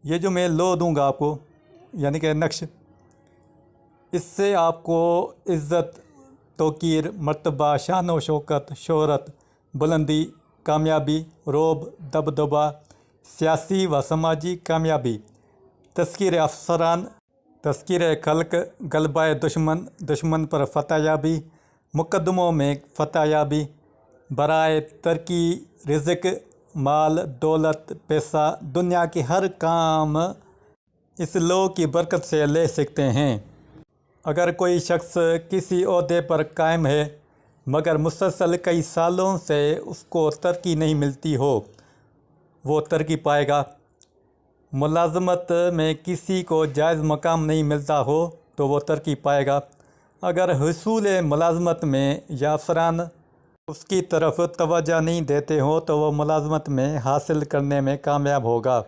یہ جو میں لو دوں گا آپ کو یعنی کہ نقش، اس سے آپ کو عزت، توقیر، مرتبہ، شان و شوکت، شہرت، بلندی، کامیابی، روب، دبدبہ، سیاسی و سماجی کامیابی، تذکیر افسران، تذکیر خلق، غلبہ دشمن پر فتح یابی، مقدموں میں فتح یابی، برائے ترقی، رزق، مال، دولت، پیسہ، دنیا کے ہر کام اس لو کی برکت سے لے سکتے ہیں۔ اگر کوئی شخص کسی عہدے پر قائم ہے مگر مسلسل کئی سالوں سے اس کو ترقی نہیں ملتی ہو، وہ ترقی پائے گا۔ ملازمت میں کسی کو جائز مقام نہیں ملتا ہو تو وہ ترقی پائے گا۔ اگر حصول ملازمت میں یا افسران اس کی طرف توجہ نہیں دیتے ہوں تو وہ ملازمت میں حاصل کرنے میں کامیاب ہوگا۔